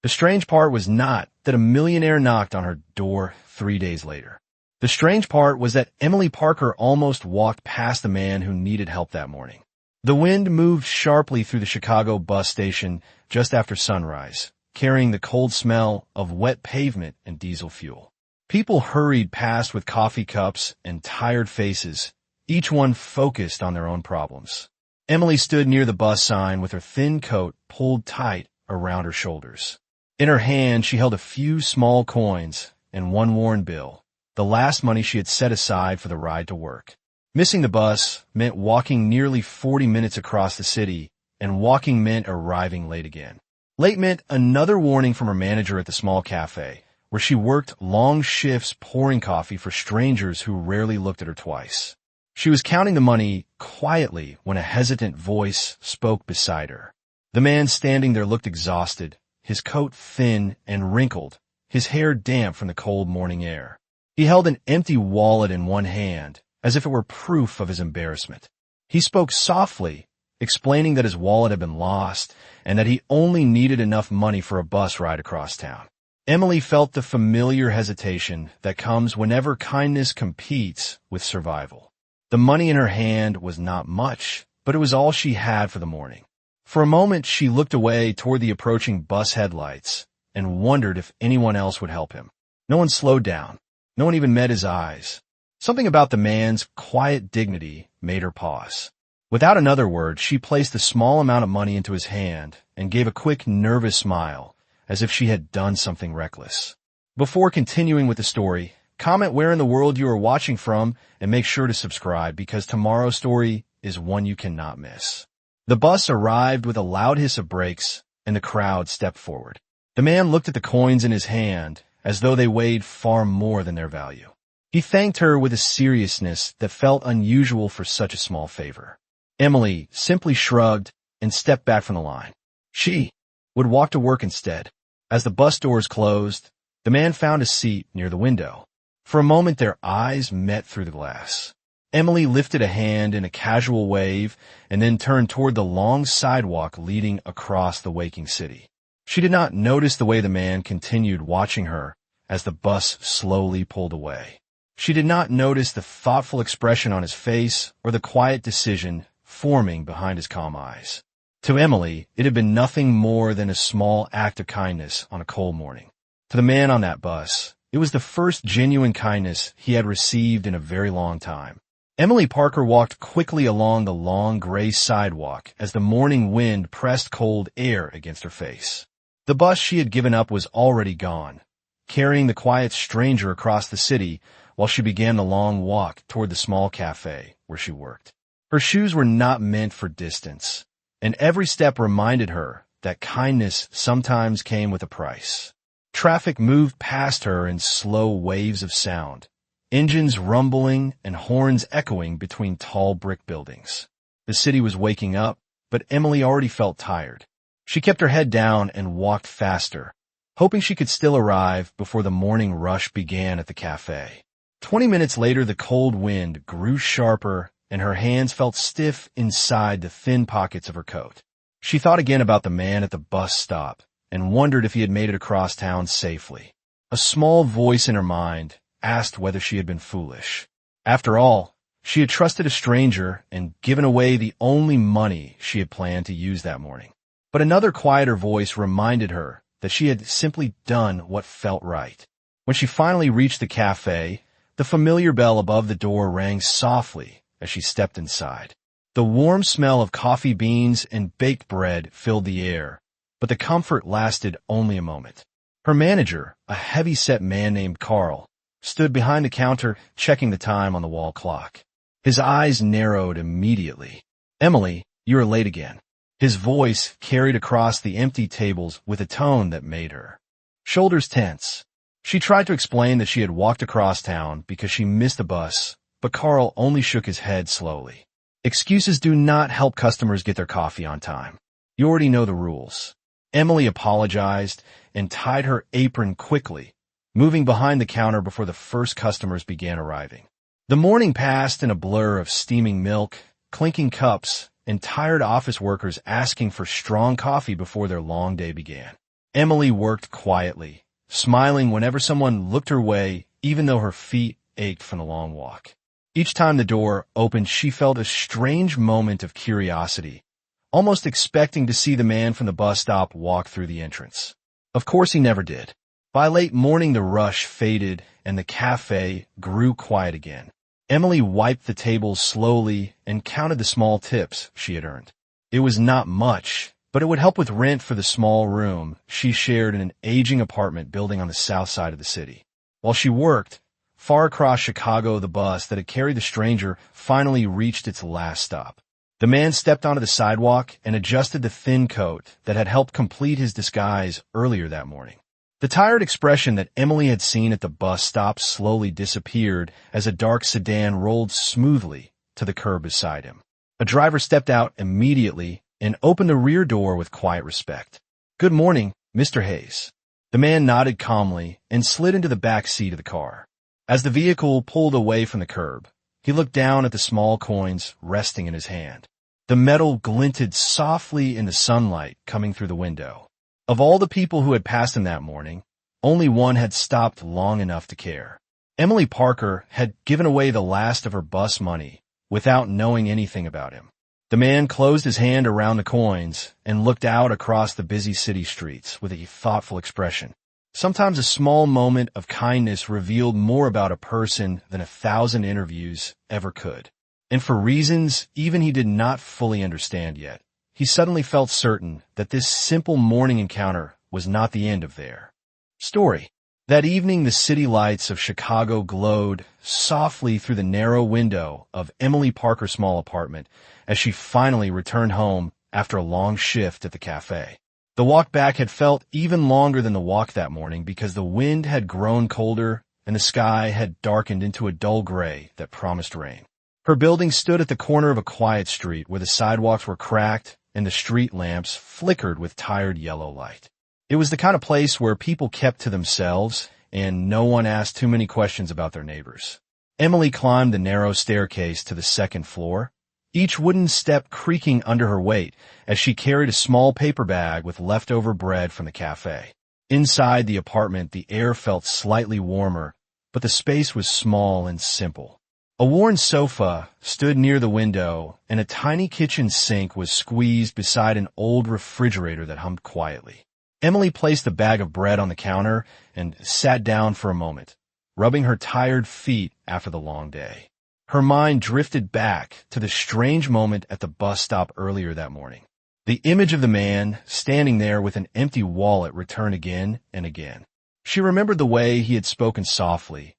The strange part was not that a millionaire knocked on her door 3 days later. The strange part was that Emily Parker almost walked past the man who needed help that morning. The wind moved sharply through the Chicago bus station just after sunrise, carrying the cold smell of wet pavement and diesel fuel. People hurried past with coffee cups and tired faces, each one focused on their own problems. Emily stood near the bus sign with her thin coat pulled tight around her shoulders. In her hand, she held a few small coins and one worn bill, the last money she had set aside for the ride to work. Missing the bus meant walking nearly 40 minutes across the city, and walking meant arriving late again. Late meant another warning from her manager at the small cafe, where she worked long shifts pouring coffee for strangers who rarely looked at her twice. She was counting the money quietly when a hesitant voice spoke beside her. The man standing there looked exhausted, his coat thin and wrinkled, his hair damp from the cold morning air. He held an empty wallet in one hand, as if it were proof of his embarrassment. He spoke softly, explaining that his wallet had been lost and that he only needed enough money for a bus ride across town. Emily felt the familiar hesitation that comes whenever kindness competes with survival. The money in her hand was not much, but it was all she had for the morning. For a moment, she looked away toward the approaching bus headlights and wondered if anyone else would help him. No one slowed down. No one even met his eyes. Something about the man's quiet dignity made her pause. Without another word, she placed a small amount of money into his hand and gave a quick, nervous smile, as if she had done something reckless. Before continuing with the story, comment where in the world you are watching from and make sure to subscribe because tomorrow's story is one you cannot miss. The bus arrived with a loud hiss of brakes and the crowd stepped forward. The man looked at the coins in his hand as though they weighed far more than their value. He thanked her with a seriousness that felt unusual for such a small favor. Emily simply shrugged and stepped back from the line. She would walk to work instead. As the bus doors closed, the man found a seat near the window. For a moment, their eyes met through the glass. Emily lifted a hand in a casual wave and then turned toward the long sidewalk leading across the waking city. She did not notice the way the man continued watching her as the bus slowly pulled away. She did not notice the thoughtful expression on his face or the quiet decision forming behind his calm eyes. To Emily, it had been nothing more than a small act of kindness on a cold morning. To the man on that bus, it was the first genuine kindness he had received in a very long time. Emily Parker walked quickly along the long gray sidewalk as the morning wind pressed cold air against her face. The bus she had given up was already gone, carrying the quiet stranger across the city while she began the long walk toward the small cafe where she worked. Her shoes were not meant for distance, and every step reminded her that kindness sometimes came with a price. Traffic moved past her in slow waves of sound, engines rumbling and horns echoing between tall brick buildings. The city was waking up, but Emily already felt tired. She kept her head down and walked faster, hoping she could still arrive before the morning rush began at the cafe. 20 minutes later, the cold wind grew sharper and her hands felt stiff inside the thin pockets of her coat. She thought again about the man at the bus stop and wondered if he had made it across town safely. A small voice in her mind asked whether she had been foolish. After all, she had trusted a stranger and given away the only money she had planned to use that morning. But another quieter voice reminded her that she had simply done what felt right. When she finally reached the cafe, the familiar bell above the door rang softly as she stepped inside. The warm smell of coffee beans and baked bread filled the air, but the comfort lasted only a moment. Her manager, a heavy-set man named Carl, stood behind the counter checking the time on the wall clock. His eyes narrowed immediately. "Emily, you are late again." His voice carried across the empty tables with a tone that made her shoulders tense. She tried to explain that she had walked across town because she missed the bus, but Carl only shook his head slowly. Excuses do not help customers get their coffee on time. You already know the rules. Emily apologized and tied her apron quickly, moving behind the counter before the first customers began arriving. The morning passed in a blur of steaming milk, clinking cups, and tired office workers asking for strong coffee before their long day began. Emily worked quietly, smiling whenever someone looked her way, even though her feet ached from the long walk. Each time the door opened, she felt a strange moment of curiosity, almost expecting to see the man from the bus stop walk through the entrance. Of course he never did. By late morning, the rush faded and the cafe grew quiet again. Emily wiped the tables slowly and counted the small tips she had earned. It was not much, but it would help with rent for the small room she shared in an aging apartment building on the south side of the city. While she worked, far across Chicago, the bus that had carried the stranger finally reached its last stop. The man stepped onto the sidewalk and adjusted the thin coat that had helped complete his disguise earlier that morning. The tired expression that Emily had seen at the bus stop slowly disappeared as a dark sedan rolled smoothly to the curb beside him. A driver stepped out immediately and opened the rear door with quiet respect. "Good morning, Mr. Hayes." The man nodded calmly and slid into the back seat of the car. As the vehicle pulled away from the curb, he looked down at the small coins resting in his hand. The metal glinted softly in the sunlight coming through the window. Of all the people who had passed him that morning, only one had stopped long enough to care. Emily Parker had given away the last of her bus money without knowing anything about him. The man closed his hand around the coins and looked out across the busy city streets with a thoughtful expression. Sometimes a small moment of kindness revealed more about a person than 1,000 interviews ever could. And for reasons even he did not fully understand yet, he suddenly felt certain that this simple morning encounter was not the end of their story. That evening, the city lights of Chicago glowed softly through the narrow window of Emily Parker's small apartment as she finally returned home after a long shift at the cafe. The walk back had felt even longer than the walk that morning because the wind had grown colder and the sky had darkened into a dull gray that promised rain. Her building stood at the corner of a quiet street where the sidewalks were cracked and the street lamps flickered with tired yellow light. It was the kind of place where people kept to themselves and no one asked too many questions about their neighbors. Emily climbed the narrow staircase to the second floor, each wooden step creaking under her weight as she carried a small paper bag with leftover bread from the cafe. Inside the apartment, the air felt slightly warmer, but the space was small and simple. A worn sofa stood near the window, and a tiny kitchen sink was squeezed beside an old refrigerator that hummed quietly. Emily placed the bag of bread on the counter and sat down for a moment, rubbing her tired feet after the long day. Her mind drifted back to the strange moment at the bus stop earlier that morning. The image of the man standing there with an empty wallet returned again and again. She remembered the way he had spoken softly,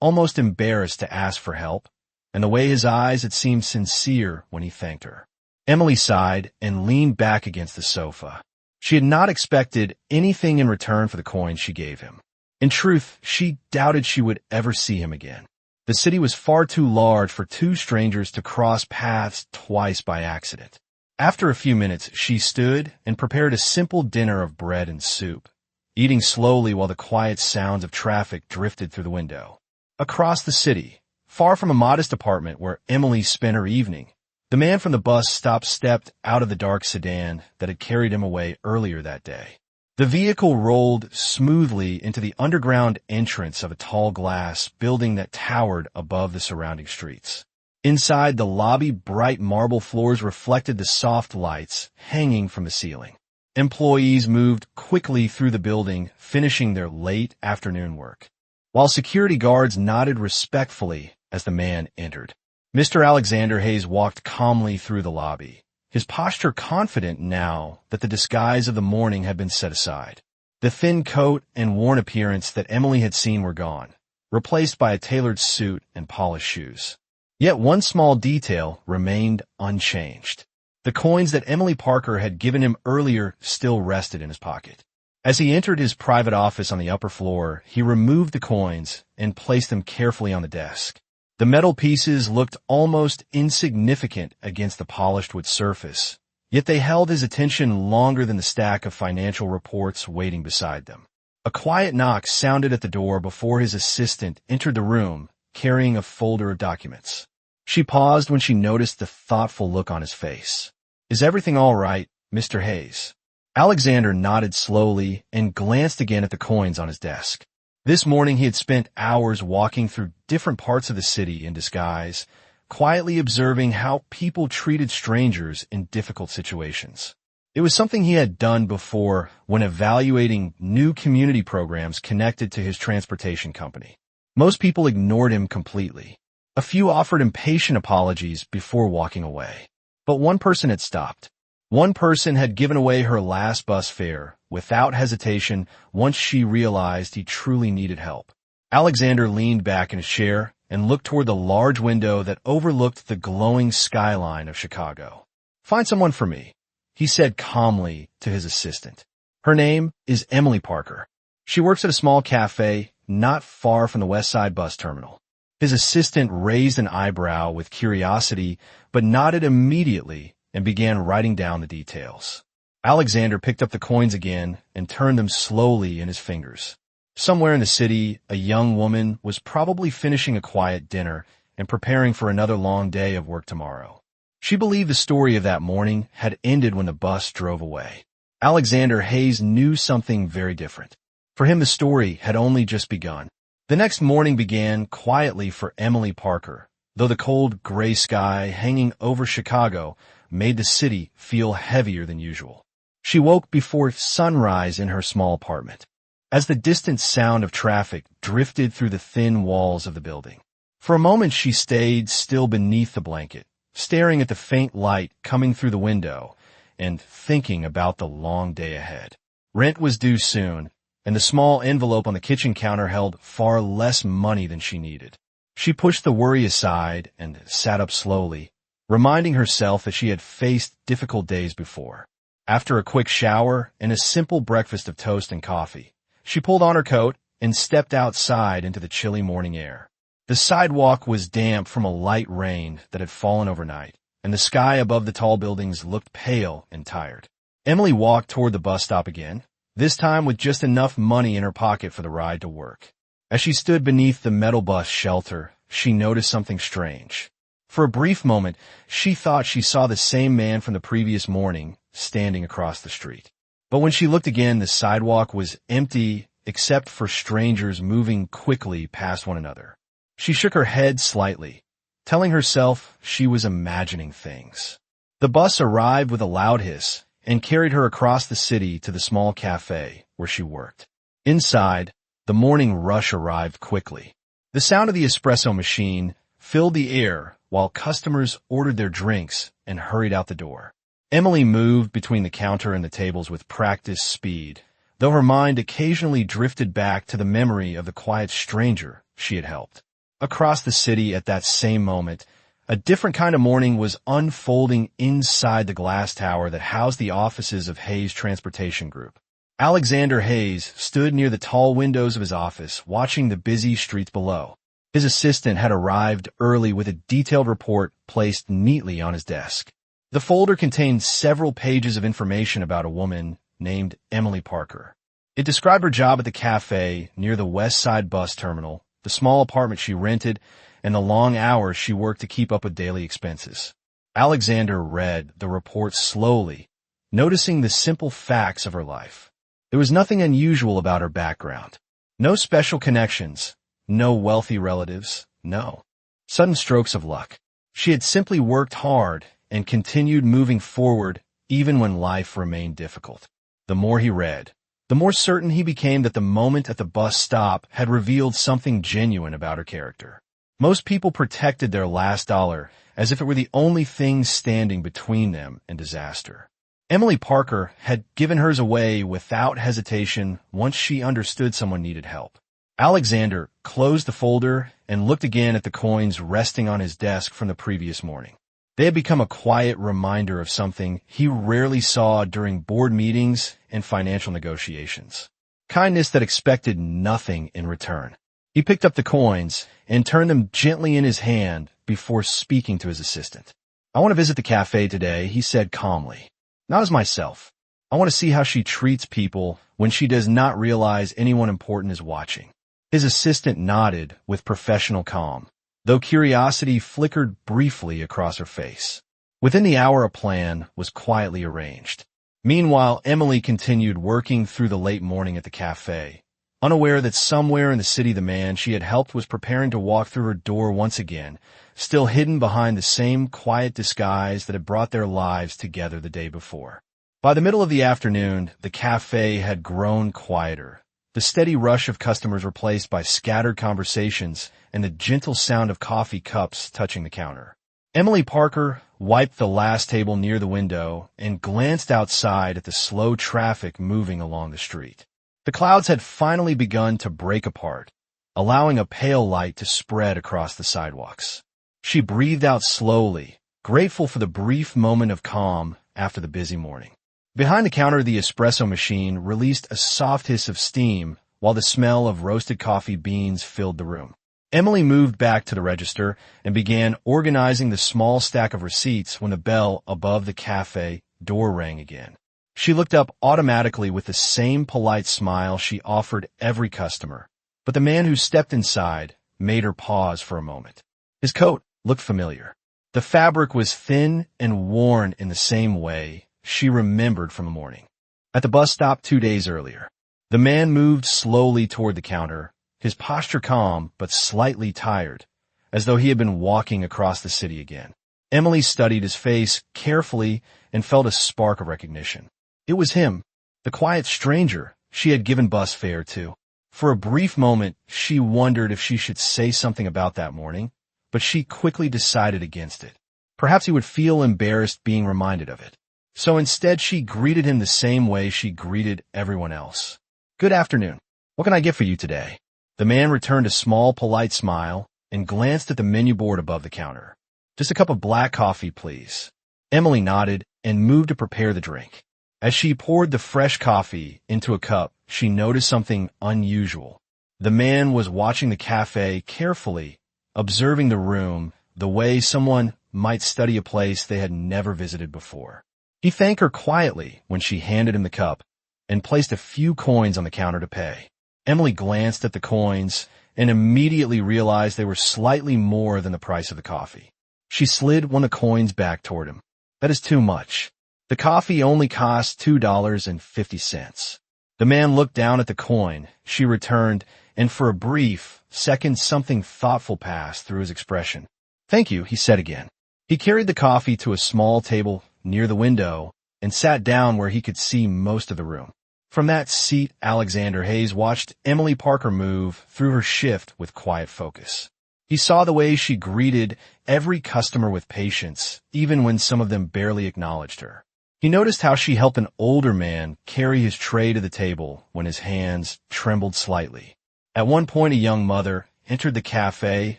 almost embarrassed to ask for help, and the way his eyes had seemed sincere when he thanked her. Emily sighed and leaned back against the sofa. She had not expected anything in return for the coin she gave him. In truth, she doubted she would ever see him again. The city was far too large for two strangers to cross paths twice by accident. After a few minutes, she stood and prepared a simple dinner of bread and soup, eating slowly while the quiet sounds of traffic drifted through the window. Across the city, far from a modest apartment where Emily spent her evening, the man from the bus stop stepped out of the dark sedan that had carried him away earlier that day. The vehicle rolled smoothly into the underground entrance of a tall glass building that towered above the surrounding streets. Inside the lobby, bright marble floors reflected the soft lights hanging from the ceiling. Employees moved quickly through the building, finishing their late afternoon work, while security guards nodded respectfully as the man entered. Mr. Alexander Hayes walked calmly through the lobby, his posture confident now that the disguise of the morning had been set aside. The thin coat and worn appearance that Emily had seen were gone, replaced by a tailored suit and polished shoes. Yet one small detail remained unchanged. The coins that Emily Parker had given him earlier still rested in his pocket. As he entered his private office on the upper floor, he removed the coins and placed them carefully on the desk. The metal pieces looked almost insignificant against the polished wood surface, yet they held his attention longer than the stack of financial reports waiting beside them. A quiet knock sounded at the door before his assistant entered the room, carrying a folder of documents. She paused when she noticed the thoughtful look on his face. "Is everything all right, Mr. Hayes?" Alexander nodded slowly and glanced again at the coins on his desk. This morning he had spent hours walking through different parts of the city in disguise, quietly observing how people treated strangers in difficult situations. It was something he had done before when evaluating new community programs connected to his transportation company. Most people ignored him completely. A few offered impatient apologies before walking away. But one person had stopped. One person had given away her last bus fare without hesitation once she realized he truly needed help. Alexander leaned back in his chair and looked toward the large window that overlooked the glowing skyline of Chicago. "Find someone for me," he said calmly to his assistant. "Her name is Emily Parker. She works at a small cafe not far from the West Side bus terminal." His assistant raised an eyebrow with curiosity, but nodded immediately and began writing down the details. Alexander picked up the coins again and turned them slowly in his fingers. Somewhere in the city, a young woman was probably finishing a quiet dinner and preparing for another long day of work tomorrow. She believed the story of that morning had ended when the bus drove away. Alexander Hayes knew something very different. For him, the story had only just begun. The next morning began quietly for Emily Parker, though the cold gray sky hanging over Chicago made the city feel heavier than usual. She woke before sunrise in her small apartment, as the distant sound of traffic drifted through the thin walls of the building. For a moment she stayed still beneath the blanket, staring at the faint light coming through the window and thinking about the long day ahead. Rent was due soon, and the small envelope on the kitchen counter held far less money than she needed. She pushed the worry aside and sat up slowly, reminding herself that she had faced difficult days before. After a quick shower and a simple breakfast of toast and coffee, she pulled on her coat and stepped outside into the chilly morning air. The sidewalk was damp from a light rain that had fallen overnight, and the sky above the tall buildings looked pale and tired. Emily walked toward the bus stop again, this time with just enough money in her pocket for the ride to work. As she stood beneath the metal bus shelter, she noticed something strange. For a brief moment, she thought she saw the same man from the previous morning standing across the street. But when she looked again, the sidewalk was empty except for strangers moving quickly past one another. She shook her head slightly, telling herself she was imagining things. The bus arrived with a loud hiss and carried her across the city to the small cafe where she worked. Inside, the morning rush arrived quickly. The sound of the espresso machine filled the air while customers ordered their drinks and hurried out the door. Emily moved between the counter and the tables with practiced speed, though her mind occasionally drifted back to the memory of the quiet stranger she had helped. Across the city at that same moment, a different kind of morning was unfolding inside the glass tower that housed the offices of Hayes Transportation Group. Alexander Hayes stood near the tall windows of his office, watching the busy streets below. His assistant had arrived early with a detailed report placed neatly on his desk. The folder contained several pages of information about a woman named Emily Parker. It described her job at the cafe near the West Side bus terminal, the small apartment she rented, and the long hours she worked to keep up with daily expenses. Alexander read the report slowly, noticing the simple facts of her life. There was nothing unusual about her background. No special connections, no wealthy relatives, no sudden strokes of luck. She had simply worked hard and continued moving forward even when life remained difficult. The more he read, the more certain he became that the moment at the bus stop had revealed something genuine about her character. Most people protected their last dollar as if it were the only thing standing between them and disaster. Emily Parker had given hers away without hesitation once she understood someone needed help. Alexander closed the folder and looked again at the coins resting on his desk from the previous morning. They had become a quiet reminder of something he rarely saw during board meetings and financial negotiations. Kindness that expected nothing in return. He picked up the coins and turned them gently in his hand before speaking to his assistant. "I want to visit the cafe today," he said calmly. "Not as myself. I want to see how she treats people when she does not realize anyone important is watching." His assistant nodded with professional calm, though curiosity flickered briefly across her face. Within the hour, a plan was quietly arranged. Meanwhile, Emily continued working through the late morning at the cafe, unaware that somewhere in the city the man she had helped was preparing to walk through her door once again, still hidden behind the same quiet disguise that had brought their lives together the day before. By the middle of the afternoon, the cafe had grown quieter, the steady rush of customers replaced by scattered conversations and the gentle sound of coffee cups touching the counter. Emily Parker wiped the last table near the window and glanced outside at the slow traffic moving along the street. The clouds had finally begun to break apart, allowing a pale light to spread across the sidewalks. She breathed out slowly, grateful for the brief moment of calm after the busy morning. Behind the counter, the espresso machine released a soft hiss of steam while the smell of roasted coffee beans filled the room. Emily moved back to the register and began organizing the small stack of receipts when the bell above the cafe door rang again. She looked up automatically with the same polite smile she offered every customer, but the man who stepped inside made her pause for a moment. His coat looked familiar. The fabric was thin and worn in the same way she remembered from the morning. At the bus stop 2 days earlier, the man moved slowly toward the counter, his posture calm but slightly tired, as though he had been walking across the city again. Emily studied his face carefully and felt a spark of recognition. It was him, the quiet stranger she had given bus fare to. For a brief moment, she wondered if she should say something about that morning, but she quickly decided against it. Perhaps he would feel embarrassed being reminded of it. So instead, she greeted him the same way she greeted everyone else. "Good afternoon. What can I get for you today?" The man returned a small, polite smile and glanced at the menu board above the counter. "Just a cup of black coffee, please." Emily nodded and moved to prepare the drink. As she poured the fresh coffee into a cup, she noticed something unusual. The man was watching the cafe carefully, observing the room the way someone might study a place they had never visited before. He thanked her quietly when she handed him the cup and placed a few coins on the counter to pay. Emily glanced at the coins and immediately realized they were slightly more than the price of the coffee. She slid one of the coins back toward him. "That is too much. The coffee only costs $2.50. The man looked down at the coin she returned, and for a brief second something thoughtful passed through his expression. "Thank you," he said again. He carried the coffee to a small table near the window and sat down where he could see most of the room. From that seat, Alexander Hayes watched Emily Parker move through her shift with quiet focus. He saw the way she greeted every customer with patience, even when some of them barely acknowledged her. He noticed how she helped an older man carry his tray to the table when his hands trembled slightly. At one point, a young mother entered the cafe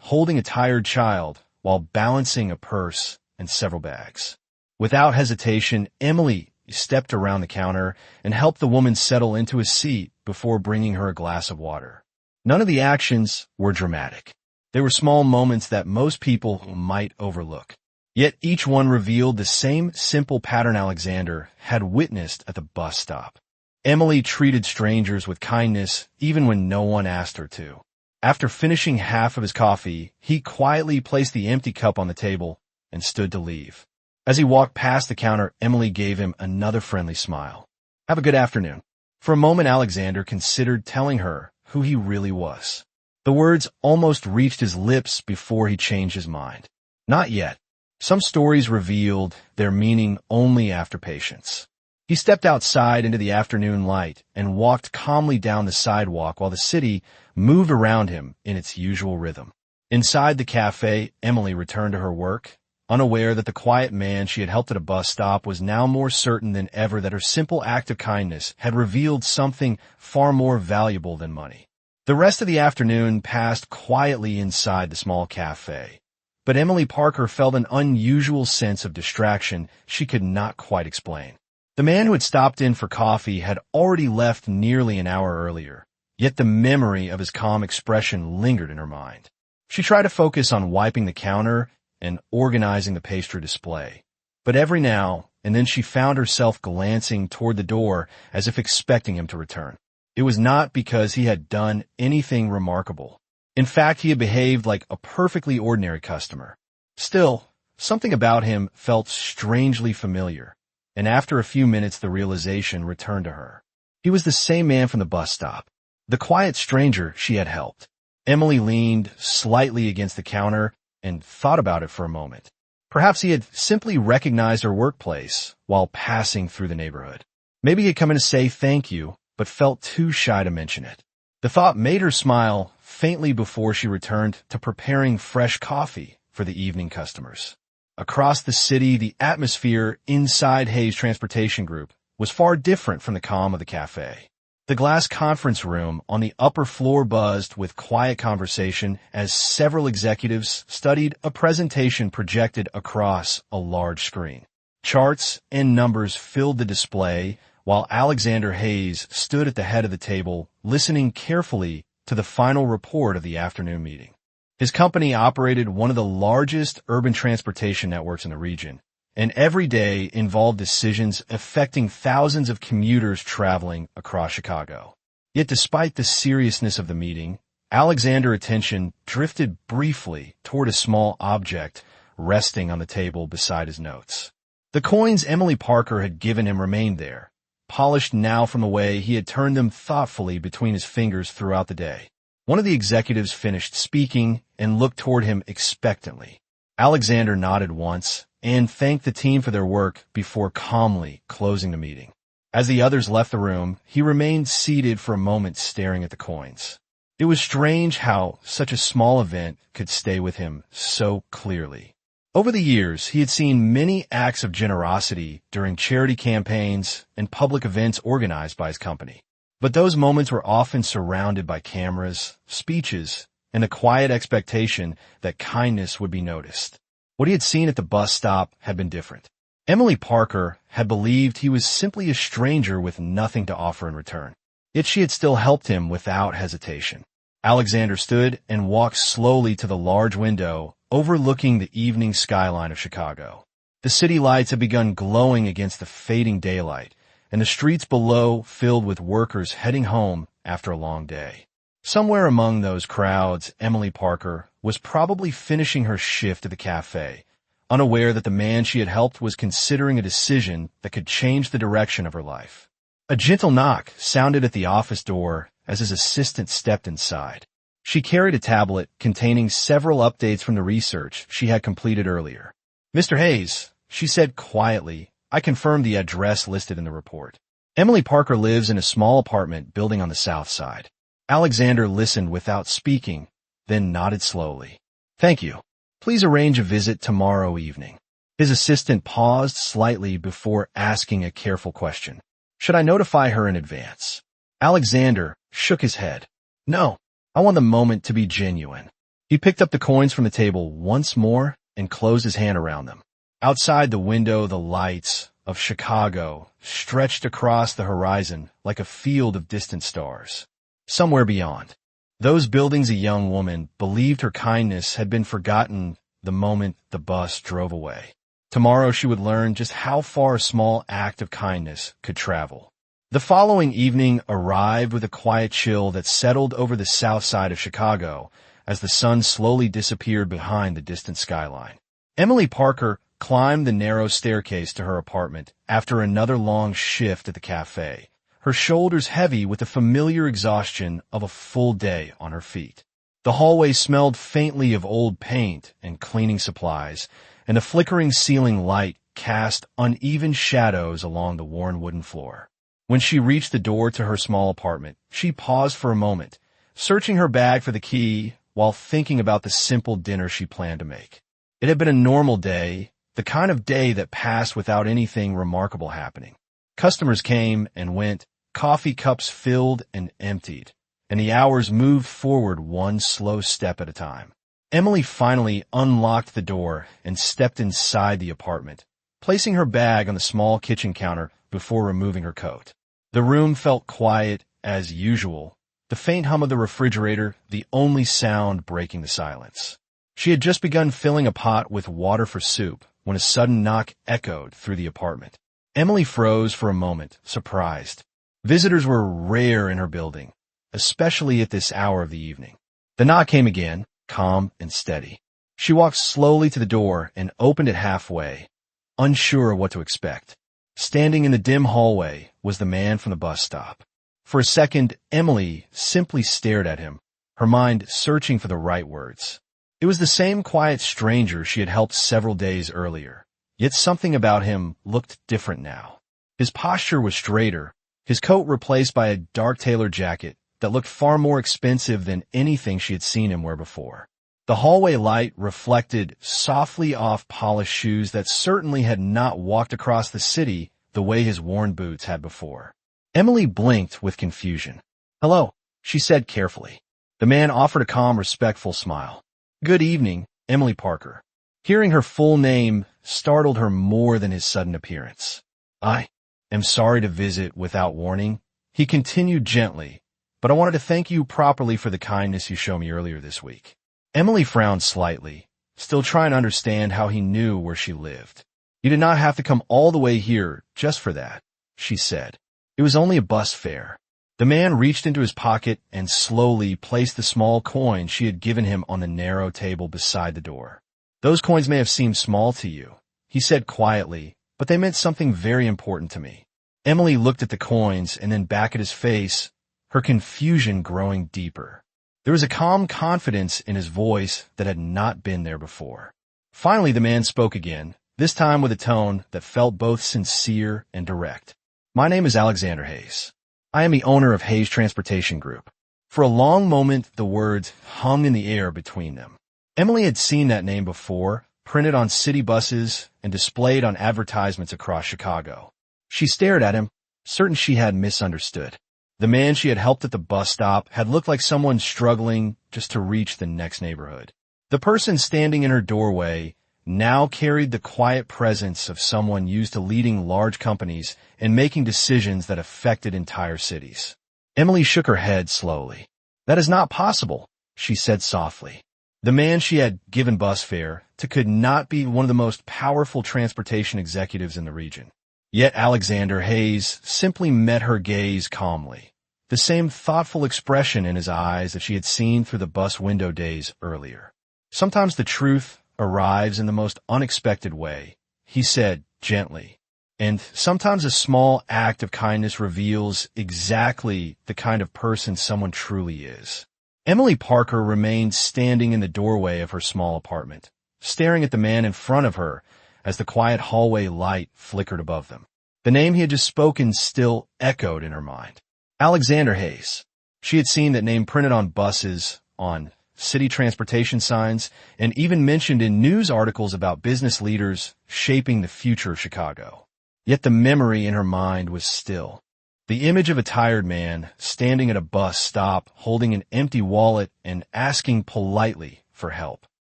holding a tired child while balancing a purse and several bags. Without hesitation, Emily stepped around the counter and helped the woman settle into a seat before bringing her a glass of water. None of the actions were dramatic. They were small moments that most people might overlook. Yet each one revealed the same simple pattern Alexander had witnessed at the bus stop. Emily treated strangers with kindness even when no one asked her to. After finishing half of his coffee, he quietly placed the empty cup on the table and stood to leave. As he walked past the counter, Emily gave him another friendly smile. "Have a good afternoon." For a moment, Alexander considered telling her who he really was. The words almost reached his lips before he changed his mind. Not yet. Some stories revealed their meaning only after patience. He stepped outside into the afternoon light and walked calmly down the sidewalk while the city moved around him in its usual rhythm. Inside the cafe, Emily returned to her work, unaware that the quiet man she had helped at a bus stop was now more certain than ever that her simple act of kindness had revealed something far more valuable than money. The rest of the afternoon passed quietly inside the small cafe, but Emily Parker felt an unusual sense of distraction she could not quite explain. The man who had stopped in for coffee had already left nearly an hour earlier, yet the memory of his calm expression lingered in her mind. She tried to focus on wiping the counter and organizing the pastry display, but every now and then she found herself glancing toward the door as if expecting him to return. It was not because he had done anything remarkable. In fact, he had behaved like a perfectly ordinary customer. Still, something about him felt strangely familiar, and after a few minutes the realization returned to her. He was the same man from the bus stop, the quiet stranger she had helped. Emily leaned slightly against the counter and thought about it for a moment. Perhaps he had simply recognized her workplace while passing through the neighborhood. Maybe he had come in to say thank you, but felt too shy to mention it. The thought made her smile faintly before she returned to preparing fresh coffee for the evening customers. Across the city, the atmosphere inside Hayes Transportation Group was far different from the calm of the cafe. The glass conference room on the upper floor buzzed with quiet conversation as several executives studied a presentation projected across a large screen. Charts and numbers filled the display, while Alexander Hayes stood at the head of the table, listening carefully to the final report of the afternoon meeting. His company operated one of the largest urban transportation networks in the region, and every day involved decisions affecting thousands of commuters traveling across Chicago. Yet despite the seriousness of the meeting, Alexander's attention drifted briefly toward a small object resting on the table beside his notes. The coins Emily Parker had given him remained there, polished now from the way he had turned them thoughtfully between his fingers throughout the day. One of the executives finished speaking and looked toward him expectantly. Alexander nodded once and thanked the team for their work before calmly closing the meeting. As the others left the room, he remained seated for a moment staring at the coins. It was strange how such a small event could stay with him so clearly. Over the years, he had seen many acts of generosity during charity campaigns and public events organized by his company. But those moments were often surrounded by cameras, speeches, and the quiet expectation that kindness would be noticed. What he had seen at the bus stop had been different. Emily Parker had believed he was simply a stranger with nothing to offer in return. Yet she had still helped him without hesitation. Alexander stood and walked slowly to the large window overlooking the evening skyline of Chicago. The city lights had begun glowing against the fading daylight, and the streets below filled with workers heading home after a long day. Somewhere among those crowds, Emily Parker was probably finishing her shift at the cafe, unaware that the man she had helped was considering a decision that could change the direction of her life. A gentle knock sounded at the office door as his assistant stepped inside. She carried a tablet containing several updates from the research she had completed earlier. "Mr. Hayes," she said quietly, "I confirmed the address listed in the report. Emily Parker lives in a small apartment building on the south side." Alexander listened without speaking, then nodded slowly. "Thank you. Please arrange a visit tomorrow evening." His assistant paused slightly before asking a careful question. "Should I notify her in advance?" Alexander shook his head. "No, I want the moment to be genuine." He picked up the coins from the table once more and closed his hand around them. Outside the window, the lights of Chicago stretched across the horizon like a field of distant stars. Somewhere beyond, those buildings a young woman believed her kindness had been forgotten the moment the bus drove away. Tomorrow she would learn just how far a small act of kindness could travel. The following evening arrived with a quiet chill that settled over the south side of Chicago as the sun slowly disappeared behind the distant skyline. Emily Parker climbed the narrow staircase to her apartment after another long shift at the cafe, her shoulders heavy with the familiar exhaustion of a full day on her feet. The hallway smelled faintly of old paint and cleaning supplies, and the flickering ceiling light cast uneven shadows along the worn wooden floor. When she reached the door to her small apartment, she paused for a moment, searching her bag for the key while thinking about the simple dinner she planned to make. It had been a normal day, the kind of day that passed without anything remarkable happening. Customers came and went, coffee cups filled and emptied, and the hours moved forward one slow step at a time. Emily finally unlocked the door and stepped inside the apartment, placing her bag on the small kitchen counter before removing her coat. The room felt quiet as usual, the faint hum of the refrigerator the only sound breaking the silence. She had just begun filling a pot with water for soup when a sudden knock echoed through the apartment. Emily froze for a moment, surprised. Visitors were rare in her building, especially at this hour of the evening. The knock came again, calm and steady. She walked slowly to the door and opened it halfway, unsure of what to expect. Standing in the dim hallway was the man from the bus stop. For a second, Emily simply stared at him, her mind searching for the right words. It was the same quiet stranger she had helped several days earlier, yet something about him looked different now. His posture was straighter, his coat replaced by a dark tailored jacket that looked far more expensive than anything she had seen him wear before. The hallway light reflected softly off polished shoes that certainly had not walked across the city the way his worn boots had before. Emily blinked with confusion. "Hello," she said carefully. The man offered a calm, respectful smile. "Good evening, Emily Parker." Hearing her full name startled her more than his sudden appearance. "I am sorry to visit without warning," he continued gently, "but I wanted to thank you properly for the kindness you showed me earlier this week." Emily frowned slightly, still trying to understand how he knew where she lived. "You did not have to come all the way here just for that," she said. "It was only a bus fare." The man reached into his pocket and slowly placed the small coin she had given him on the narrow table beside the door. "Those coins may have seemed small to you," he said quietly, "but they meant something very important to me." Emily looked at the coins and then back at his face, her confusion growing deeper. There was a calm confidence in his voice that had not been there before. Finally, the man spoke again, this time with a tone that felt both sincere and direct. "My name is Alexander Hayes. I am the owner of Hayes Transportation Group." For a long moment, the words hung in the air between them. Emily had seen that name before, printed on city buses and displayed on advertisements across Chicago. She stared at him, certain she had misunderstood. The man she had helped at the bus stop had looked like someone struggling just to reach the next neighborhood. The person standing in her doorway now carried the quiet presence of someone used to leading large companies and making decisions that affected entire cities. Emily shook her head slowly. "That is not possible," she said softly. The man she had given bus fare to could not be one of the most powerful transportation executives in the region. Yet Alexander Hayes simply met her gaze calmly, the same thoughtful expression in his eyes that she had seen through the bus window days earlier. "Sometimes the truth arrives in the most unexpected way," he said gently, "and sometimes a small act of kindness reveals exactly the kind of person someone truly is." Emily Parker remained standing in the doorway of her small apartment, staring at the man in front of her as the quiet hallway light flickered above them. The name he had just spoken still echoed in her mind. Alexander Hayes. She had seen that name printed on buses, on city transportation signs, and even mentioned in news articles about business leaders shaping the future of Chicago. Yet the memory in her mind was still. The image of a tired man standing at a bus stop, holding an empty wallet and asking politely for help.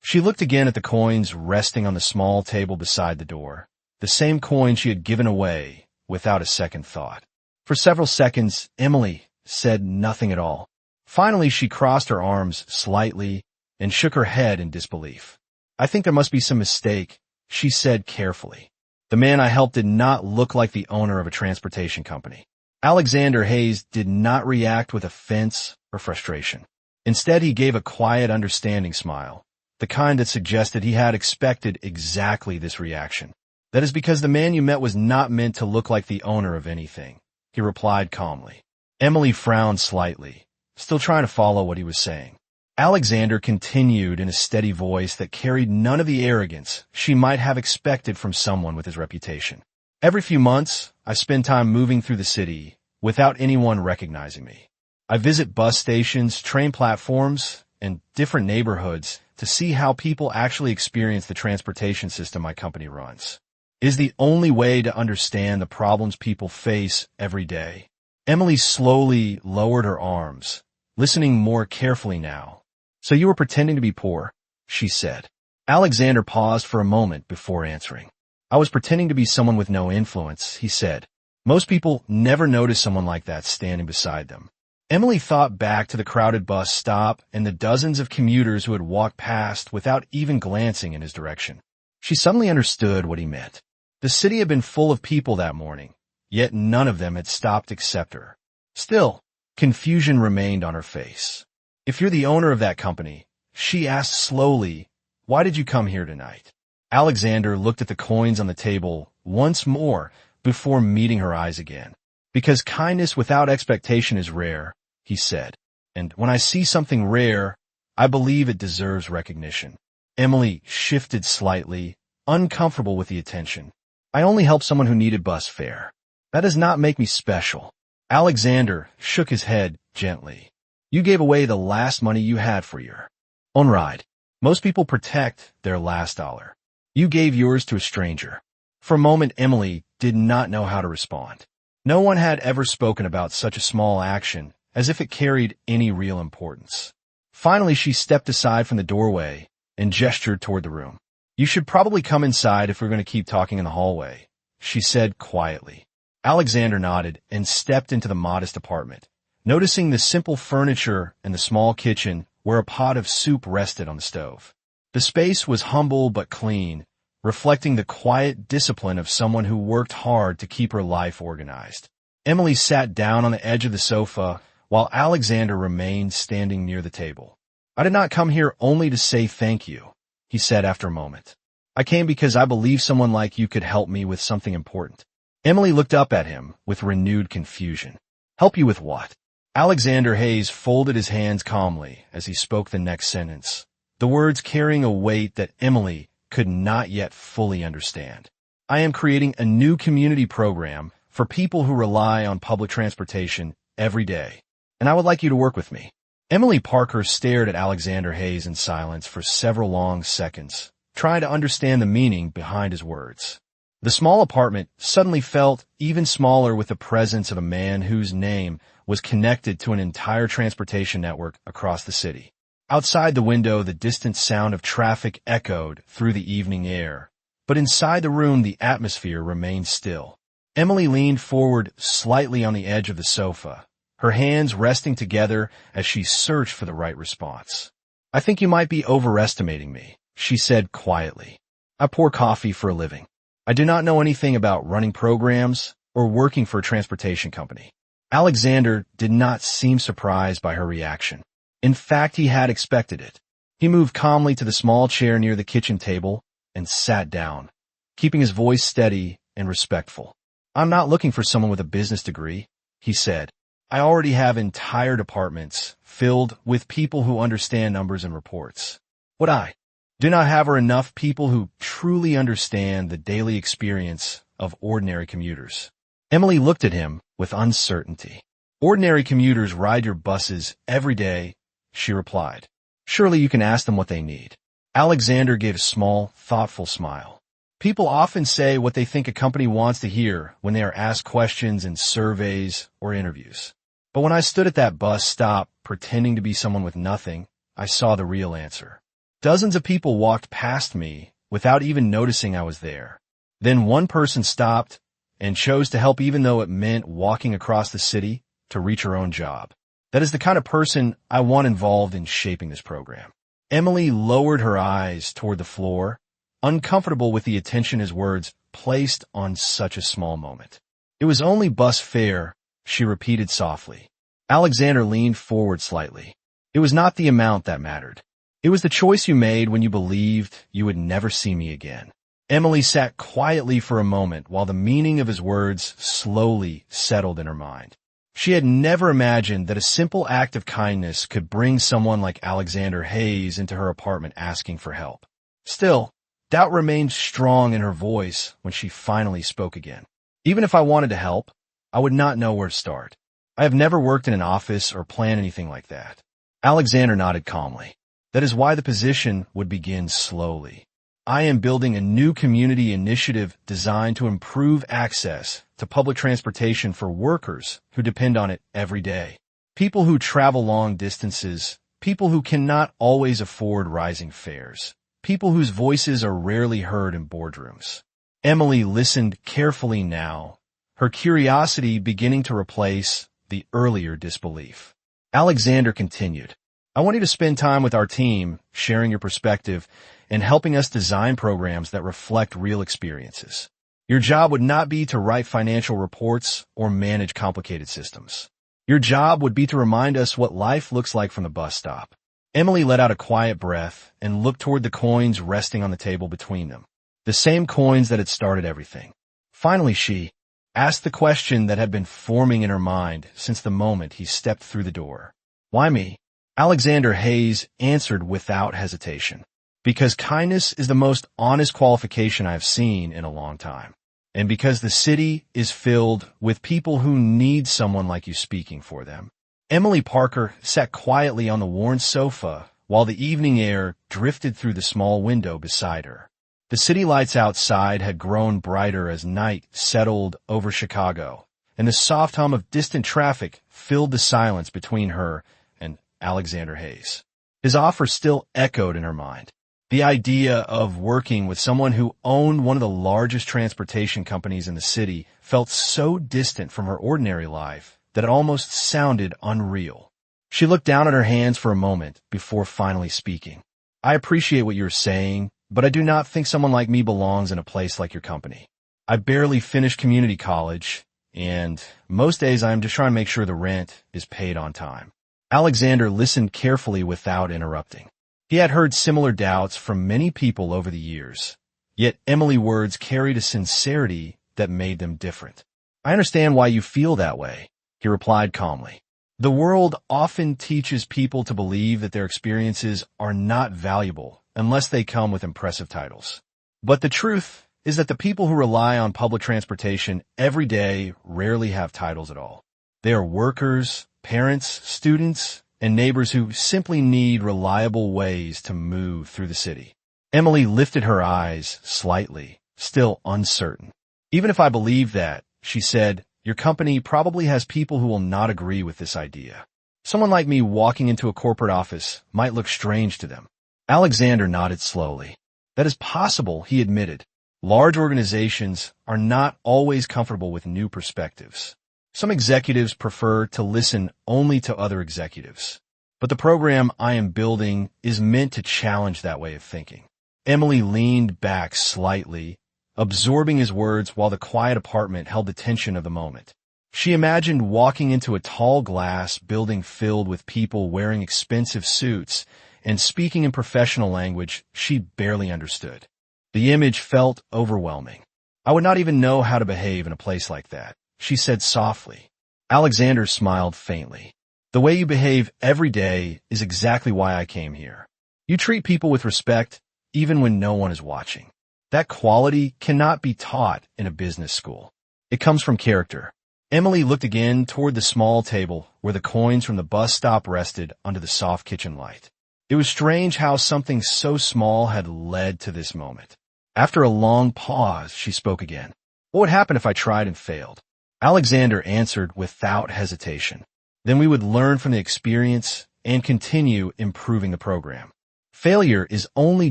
She looked again at the coins resting on the small table beside the door, the same coin she had given away without a second thought. For several seconds, Emily said nothing at all. Finally, she crossed her arms slightly and shook her head in disbelief. "I think there must be some mistake," she said carefully. "The man I helped did not look like the owner of a transportation company." Alexander Hayes did not react with offense or frustration. Instead, he gave a quiet, understanding smile, the kind that suggested he had expected exactly this reaction. "That is because the man you met was not meant to look like the owner of anything," he replied calmly. Emily frowned slightly, still trying to follow what he was saying. Alexander continued in a steady voice that carried none of the arrogance she might have expected from someone with his reputation. "Every few months, I spend time moving through the city without anyone recognizing me. I visit bus stations, train platforms, and different neighborhoods to see how people actually experience the transportation system my company runs. It is the only way to understand the problems people face every day." Emily slowly lowered her arms, listening more carefully now. "So you were pretending to be poor," she said. Alexander paused for a moment before answering. "I was pretending to be someone with no influence," he said. "Most people never notice someone like that standing beside them." Emily thought back to the crowded bus stop and the dozens of commuters who had walked past without even glancing in his direction. She suddenly understood what he meant. The city had been full of people that morning, yet none of them had stopped except her. Still, confusion remained on her face. "If you're the owner of that company," she asked slowly, "why did you come here tonight?" Alexander looked at the coins on the table once more, before meeting her eyes again. Because kindness without expectation is rare, he said. And when I see something rare, I believe it deserves recognition. Emily shifted slightly, uncomfortable with the attention. I only helped someone who needed bus fare. That does not make me special. Alexander shook his head gently. You gave away the last money you had for your own ride. Most people protect their last dollar. You gave yours to a stranger. For a moment, Emily did not know how to respond. No one had ever spoken about such a small action as if it carried any real importance. Finally, she stepped aside from the doorway and gestured toward the room. You should probably come inside if we're going to keep talking in the hallway, she said quietly. Alexander nodded and stepped into the modest apartment, noticing the simple furniture and the small kitchen where a pot of soup rested on the stove. The space was humble but clean, reflecting the quiet discipline of someone who worked hard to keep her life organized. Emily sat down on the edge of the sofa while Alexander remained standing near the table. I did not come here only to say thank you, he said after a moment. I came because I believe someone like you could help me with something important. Emily looked up at him with renewed confusion. Help you with what? Alexander Hayes folded his hands calmly as he spoke the next sentence, the words carrying a weight that Emily could not yet fully understand. I am creating a new community program for people who rely on public transportation every day, and I would like you to work with me. Emily Parker stared at Alexander Hayes in silence for several long seconds, trying to understand the meaning behind his words. The small apartment suddenly felt even smaller with the presence of a man whose name was connected to an entire transportation network across the city. Outside the window, the distant sound of traffic echoed through the evening air, but inside the room, the atmosphere remained still. Emily leaned forward slightly on the edge of the sofa, her hands resting together as she searched for the right response. I think you might be overestimating me, she said quietly. I pour coffee for a living. I do not know anything about running programs or working for a transportation company. Alexander did not seem surprised by her reaction. In fact, he had expected it. He moved calmly to the small chair near the kitchen table and sat down, keeping his voice steady and respectful. I'm not looking for someone with a business degree, he said. I already have entire departments filled with people who understand numbers and reports. What I do not have are enough people who truly understand the daily experience of ordinary commuters. Emily looked at him with uncertainty. Ordinary commuters ride your buses every day, she replied. Surely you can ask them what they need. Alexander gave a small, thoughtful smile. People often say what they think a company wants to hear when they are asked questions in surveys or interviews. But when I stood at that bus stop pretending to be someone with nothing, I saw the real answer. Dozens of people walked past me without even noticing I was there. Then one person stopped and chose to help even though it meant walking across the city to reach her own job. That is the kind of person I want involved in shaping this program. Emily lowered her eyes toward the floor, uncomfortable with the attention his words placed on such a small moment. It was only bus fare, she repeated softly. Alexander leaned forward slightly. It was not the amount that mattered. It was the choice you made when you believed you would never see me again. Emily sat quietly for a moment while the meaning of his words slowly settled in her mind. She had never imagined that a simple act of kindness could bring someone like Alexander Hayes into her apartment asking for help. Still, doubt remained strong in her voice when she finally spoke again. Even if I wanted to help, I would not know where to start. I have never worked in an office or planned anything like that. Alexander nodded calmly. That is why the position would begin slowly. I am building a new community initiative designed to improve access to public transportation for workers who depend on it every day. People who travel long distances, people who cannot always afford rising fares, people whose voices are rarely heard in boardrooms. Emily listened carefully now, her curiosity beginning to replace the earlier disbelief. Alexander continued, I want you to spend time with our team, sharing your perspective, and helping us design programs that reflect real experiences. Your job would not be to write financial reports or manage complicated systems. Your job would be to remind us what life looks like from the bus stop. Emily let out a quiet breath and looked toward the coins resting on the table between them, the same coins that had started everything. Finally, she asked the question that had been forming in her mind since the moment he stepped through the door. "Why me?" Alexander Hayes answered without hesitation. "Because kindness is the most honest qualification I've seen in a long time. And because the city is filled with people who need someone like you speaking for them." Emily Parker sat quietly on the worn sofa while the evening air drifted through the small window beside her. The city lights outside had grown brighter as night settled over Chicago, and the soft hum of distant traffic filled the silence between her and Alexander Hayes. His offer still echoed in her mind. The idea of working with someone who owned one of the largest transportation companies in the city felt so distant from her ordinary life that it almost sounded unreal. She looked down at her hands for a moment before finally speaking. "I appreciate what you're saying, but I do not think someone like me belongs in a place like your company. I barely finished community college, and most days I'm just trying to make sure the rent is paid on time." Alexander listened carefully without interrupting. He had heard similar doubts from many people over the years, yet Emily's words carried a sincerity that made them different. "I understand why you feel that way," he replied calmly. "The world often teaches people to believe that their experiences are not valuable unless they come with impressive titles. But the truth is that the people who rely on public transportation every day rarely have titles at all. They are workers, parents, students, and neighbors who simply need reliable ways to move through the city." Emily lifted her eyes slightly, still uncertain. "Even if I believe that," she said, "your company probably has people who will not agree with this idea. Someone like me walking into a corporate office might look strange to them." Alexander nodded slowly. "That is possible," he admitted. "Large organizations are not always comfortable with new perspectives. Some executives prefer to listen only to other executives. But the program I am building is meant to challenge that way of thinking." Emily leaned back slightly, absorbing his words while the quiet apartment held the tension of the moment. She imagined walking into a tall glass building filled with people wearing expensive suits and speaking in professional language she barely understood. The image felt overwhelming. "I would not even know how to behave in a place like that," she said softly. Alexander smiled faintly. "The way you behave every day is exactly why I came here. You treat people with respect, even when no one is watching. That quality cannot be taught in a business school. It comes from character." Emily looked again toward the small table where the coins from the bus stop rested under the soft kitchen light. It was strange how something so small had led to this moment. After a long pause, she spoke again. "What would happen if I tried and failed?" Alexander answered without hesitation. "Then we would learn from the experience and continue improving the program. Failure is only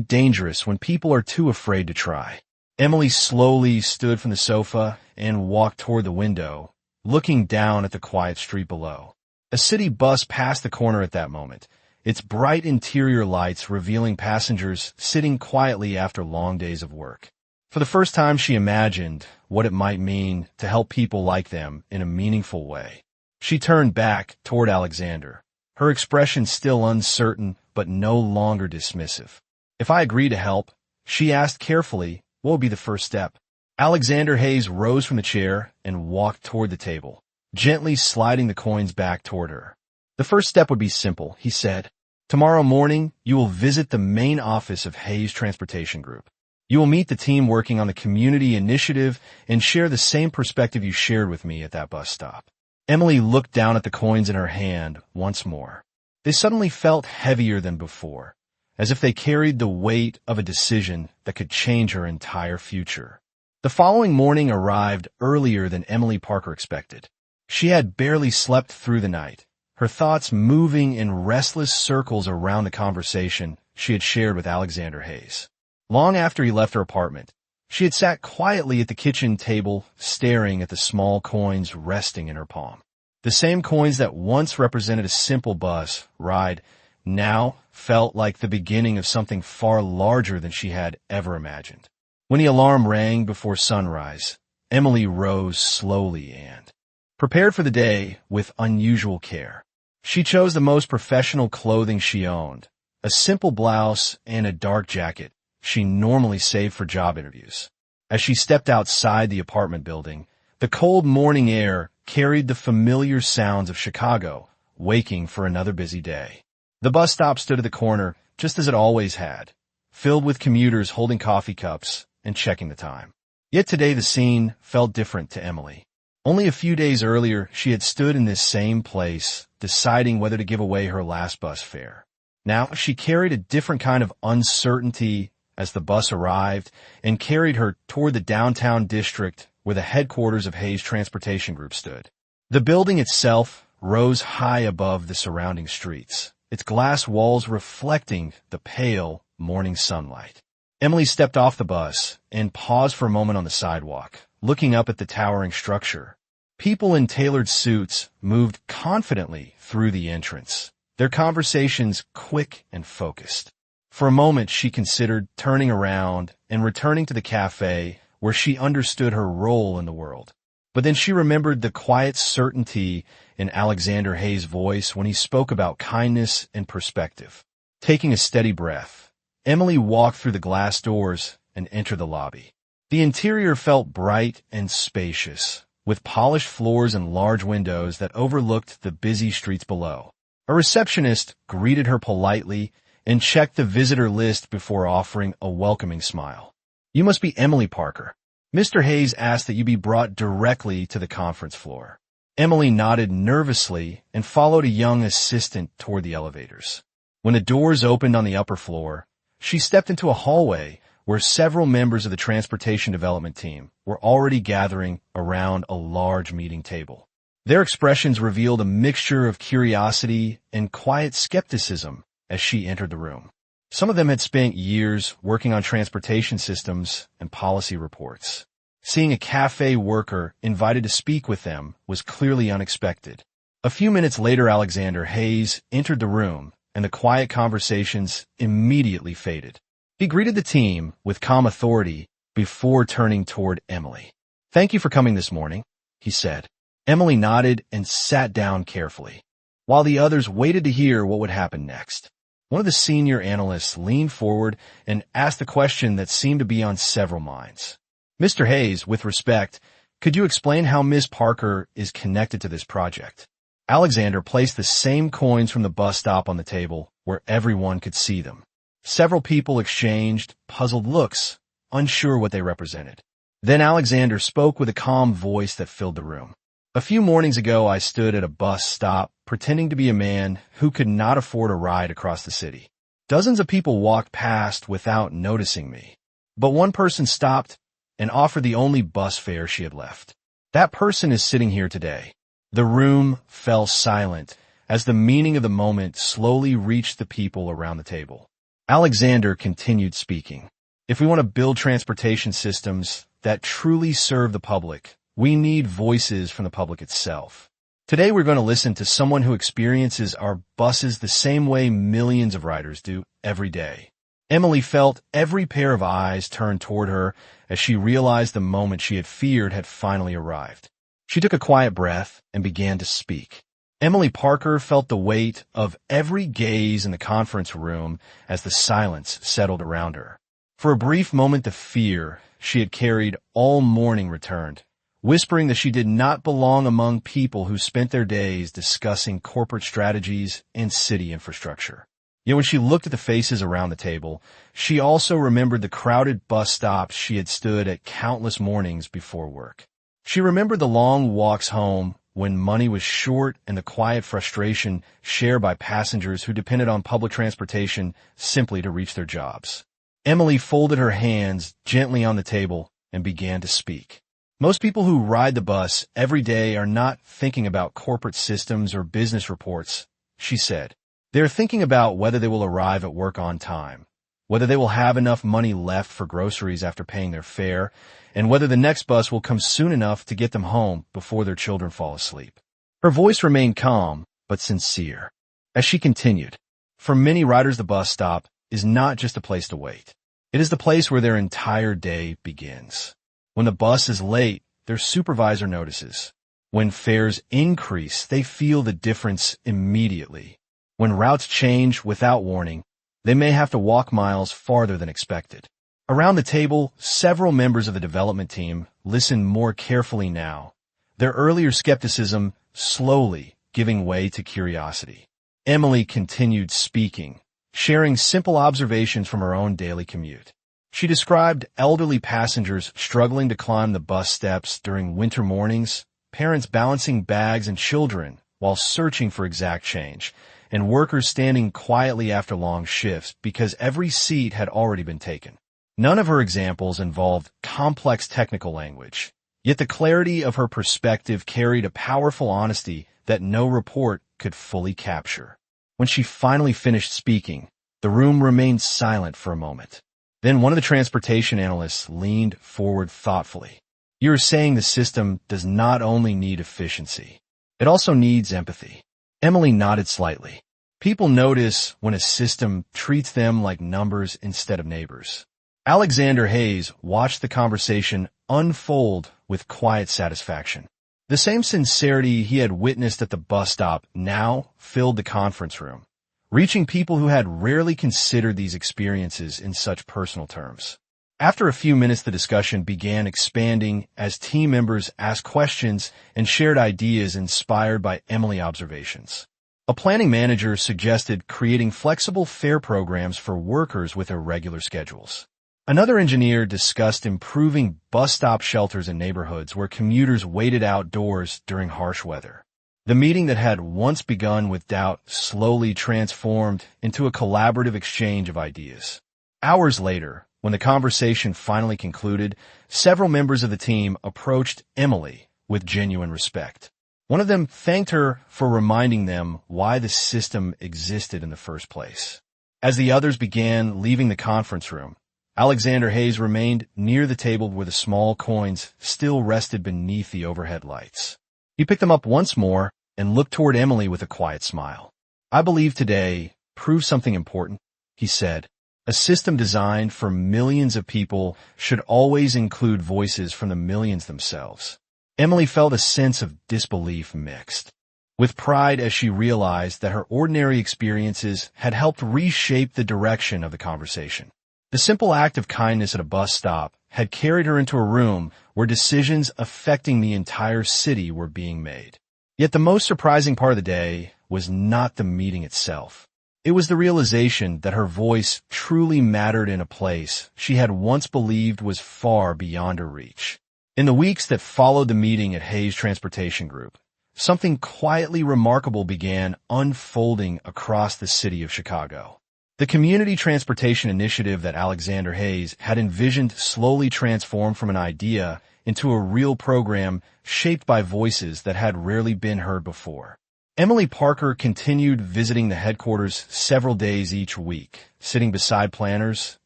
dangerous when people are too afraid to try." Emily slowly stood from the sofa and walked toward the window, looking down at the quiet street below. A city bus passed the corner at that moment, its bright interior lights revealing passengers sitting quietly after long days of work. For the first time, she imagined what it might mean to help people like them in a meaningful way. She turned back toward Alexander, her expression still uncertain but no longer dismissive. "If I agree to help," she asked carefully, "what would be the first step?" Alexander Hayes rose from the chair and walked toward the table, gently sliding the coins back toward her. "The first step would be simple," he said. "Tomorrow morning, you will visit the main office of Hayes Transportation Group. You will meet the team working on the community initiative and share the same perspective you shared with me at that bus stop." Emily looked down at the coins in her hand once more. They suddenly felt heavier than before, as if they carried the weight of a decision that could change her entire future. The following morning arrived earlier than Emily Parker expected. She had barely slept through the night, her thoughts moving in restless circles around the conversation she had shared with Alexander Hayes. Long after he left her apartment, she had sat quietly at the kitchen table, staring at the small coins resting in her palm. The same coins that once represented a simple bus ride now felt like the beginning of something far larger than she had ever imagined. When the alarm rang before sunrise, Emily rose slowly and prepared for the day with unusual care. She chose the most professional clothing she owned, a simple blouse and a dark jacket she normally saved for job interviews. As she stepped outside the apartment building, The cold morning air carried the familiar sounds of Chicago, waking for another busy day. The bus stop stood at the corner, just as it always had, filled with commuters holding coffee cups and checking the time. Yet today the scene felt different to Emily. Only a few days earlier, she had stood in this same place, deciding whether to give away her last bus fare. Now she carried a different kind of uncertainty as the bus arrived and carried her toward the downtown district where the headquarters of Hayes Transportation Group stood. The building itself rose high above the surrounding streets, its glass walls reflecting the pale morning sunlight. Emily stepped off the bus and paused for a moment on the sidewalk, looking up at the towering structure. People in tailored suits moved confidently through the entrance, their conversations quick and focused. For a moment, she considered turning around and returning to the cafe where she understood her role in the world. But then she remembered the quiet certainty in Alexander Hayes' voice when he spoke about kindness and perspective. Taking a steady breath, Emily walked through the glass doors and entered the lobby. The interior felt bright and spacious, with polished floors and large windows that overlooked the busy streets below. A receptionist greeted her politely and checked the visitor list before offering a welcoming smile. "You must be Emily Parker. Mr. Hayes asked that you be brought directly to the conference floor." Emily nodded nervously and followed a young assistant toward the elevators. When the doors opened on the upper floor, she stepped into a hallway where several members of the transportation development team were already gathering around a large meeting table. Their expressions revealed a mixture of curiosity and quiet skepticism as she entered the room. Some of them had spent years working on transportation systems and policy reports. Seeing a cafe worker invited to speak with them was clearly unexpected. A few minutes later, Alexander Hayes entered the room, and the quiet conversations immediately faded. He greeted the team with calm authority before turning toward Emily. "Thank you for coming this morning," he said. Emily nodded and sat down carefully, while the others waited to hear what would happen next. One of the senior analysts leaned forward and asked a question that seemed to be on several minds. "Mr. Hayes, with respect, could you explain how Ms. Parker is connected to this project?" Alexander placed the same coins from the bus stop on the table where everyone could see them. Several people exchanged puzzled looks, unsure what they represented. Then Alexander spoke with a calm voice that filled the room. "A few mornings ago, I stood at a bus stop pretending to be a man who could not afford a ride across the city. Dozens of people walked past without noticing me. But one person stopped and offered the only bus fare she had left. That person is sitting here today." The room fell silent as the meaning of the moment slowly reached the people around the table. Alexander continued speaking. "If we want to build transportation systems that truly serve the public, we need voices from the public itself. Today we're going to listen to someone who experiences our buses the same way millions of riders do every day." Emily felt every pair of eyes turn toward her as she realized the moment she had feared had finally arrived. She took a quiet breath and began to speak. Emily Parker felt the weight of every gaze in the conference room as the silence settled around her. For a brief moment, the fear she had carried all morning returned, whispering that she did not belong among people who spent their days discussing corporate strategies and city infrastructure. Yet when she looked at the faces around the table, she also remembered the crowded bus stops she had stood at countless mornings before work. She remembered the long walks home when money was short and the quiet frustration shared by passengers who depended on public transportation simply to reach their jobs. Emily folded her hands gently on the table and began to speak. "Most people who ride the bus every day are not thinking about corporate systems or business reports," she said. "They're thinking about whether they will arrive at work on time, whether they will have enough money left for groceries after paying their fare, and whether the next bus will come soon enough to get them home before their children fall asleep." Her voice remained calm but sincere as she continued. "For many riders, the bus stop is not just a place to wait. It is the place where their entire day begins. When the bus is late, their supervisor notices. When fares increase, they feel the difference immediately. When routes change without warning, they may have to walk miles farther than expected. Around the table, several members of the development team listened more carefully now, their earlier skepticism slowly giving way to curiosity. Emily continued speaking, sharing simple observations from her own daily commute. She described elderly passengers struggling to climb the bus steps during winter mornings, parents balancing bags and children while searching for exact change, and workers standing quietly after long shifts because every seat had already been taken. None of her examples involved complex technical language, yet the clarity of her perspective carried a powerful honesty that no report could fully capture. When she finally finished speaking, the room remained silent for a moment. Then one of the transportation analysts leaned forward thoughtfully. "You're saying the system does not only need efficiency, it also needs empathy." Emily nodded slightly. People notice when a system treats them like numbers instead of neighbors. Alexander Hayes watched the conversation unfold with quiet satisfaction. The same sincerity he had witnessed at the bus stop now filled the conference room, reaching people who had rarely considered these experiences in such personal terms. After a few minutes, the discussion began expanding as team members asked questions and shared ideas inspired by Emily's observations. A planning manager suggested creating flexible fare programs for workers with irregular schedules. Another engineer discussed improving bus stop shelters in neighborhoods where commuters waited outdoors during harsh weather. The meeting that had once begun with doubt slowly transformed into a collaborative exchange of ideas. Hours later, when the conversation finally concluded, several members of the team approached Emily with genuine respect. One of them thanked her for reminding them why the system existed in the first place. As the others began leaving the conference room, Alexander Hayes remained near the table where the small coins still rested beneath the overhead lights. He picked them up once more and looked toward Emily with a quiet smile. "I believe today proves something important," he said. "A system designed for millions of people should always include voices from the millions themselves." Emily felt a sense of disbelief mixed with pride as she realized that her ordinary experiences had helped reshape the direction of the conversation. The simple act of kindness at a bus stop had carried her into a room where decisions affecting the entire city were being made. Yet the most surprising part of the day was not the meeting itself. It was the realization that her voice truly mattered in a place she had once believed was far beyond her reach. In the weeks that followed the meeting at Hayes Transportation Group, something quietly remarkable began unfolding across the city of Chicago. The community transportation initiative that Alexander Hayes had envisioned slowly transformed from an idea into a real program shaped by voices that had rarely been heard before. Emily Parker continued visiting the headquarters several days each week, sitting beside planners,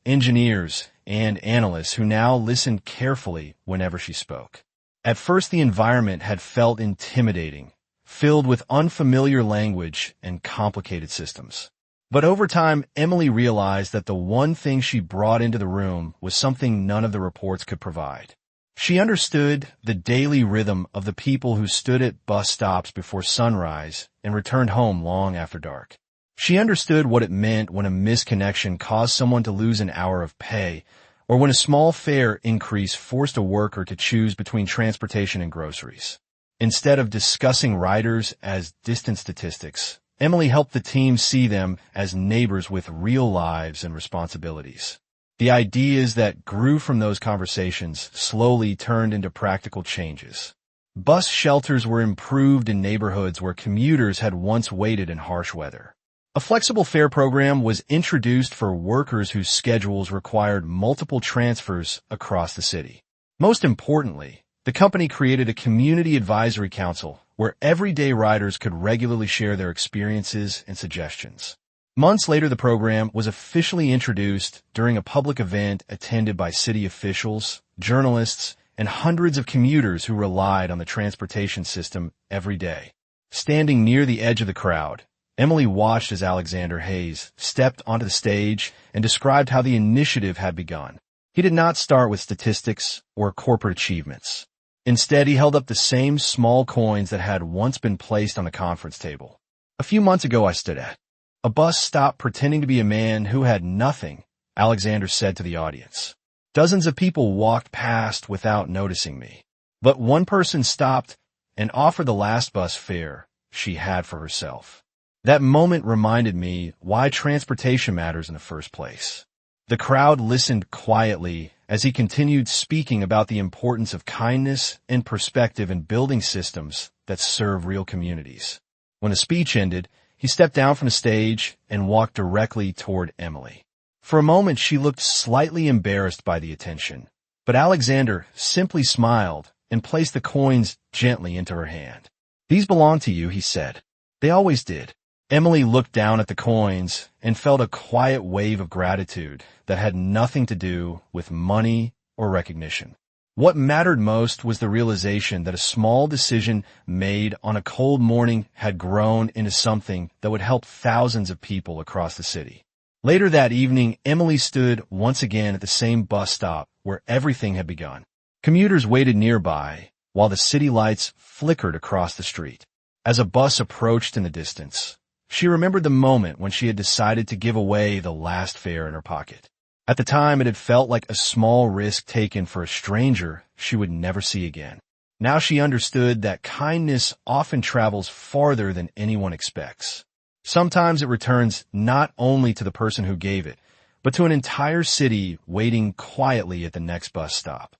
engineers, and analysts who now listened carefully whenever she spoke. At first, the environment had felt intimidating, filled with unfamiliar language and complicated systems. But over time, Emily realized that the one thing she brought into the room was something none of the reports could provide. She understood the daily rhythm of the people who stood at bus stops before sunrise and returned home long after dark. She understood what it meant when a misconnection caused someone to lose an hour of pay, or when a small fare increase forced a worker to choose between transportation and groceries. Instead of discussing riders as distant statistics, Emily helped the team see them as neighbors with real lives and responsibilities. The ideas that grew from those conversations slowly turned into practical changes. Bus shelters were improved in neighborhoods where commuters had once waited in harsh weather. A flexible fare program was introduced for workers whose schedules required multiple transfers across the city. Most importantly, the company created a community advisory council where everyday riders could regularly share their experiences and suggestions. Months later, the program was officially introduced during a public event attended by city officials, journalists, and hundreds of commuters who relied on the transportation system every day. Standing near the edge of the crowd, Emily watched as Alexander Hayes stepped onto the stage and described how the initiative had begun. He did not start with statistics or corporate achievements. Instead, he held up the same small coins that had once been placed on the conference table. "A few months ago, I stood at a bus stop pretending to be a man who had nothing," Alexander said to the audience. Dozens of people walked past without noticing me. But one person stopped and offered the last bus fare she had for herself. That moment reminded me why transportation matters in the first place. The crowd listened quietly as he continued speaking about the importance of kindness and perspective in building systems that serve real communities. When the speech ended, he stepped down from the stage and walked directly toward Emily. For a moment, she looked slightly embarrassed by the attention, but Alexander simply smiled and placed the coins gently into her hand. "These belong to you," he said. "They always did." Emily looked down at the coins and felt a quiet wave of gratitude that had nothing to do with money or recognition. What mattered most was the realization that a small decision made on a cold morning had grown into something that would help thousands of people across the city. Later that evening, Emily stood once again at the same bus stop where everything had begun. Commuters waited nearby while the city lights flickered across the street. As a bus approached in the distance, she remembered the moment when she had decided to give away the last fare in her pocket. At the time, it had felt like a small risk taken for a stranger she would never see again. Now she understood that kindness often travels farther than anyone expects. Sometimes it returns not only to the person who gave it, but to an entire city waiting quietly at the next bus stop.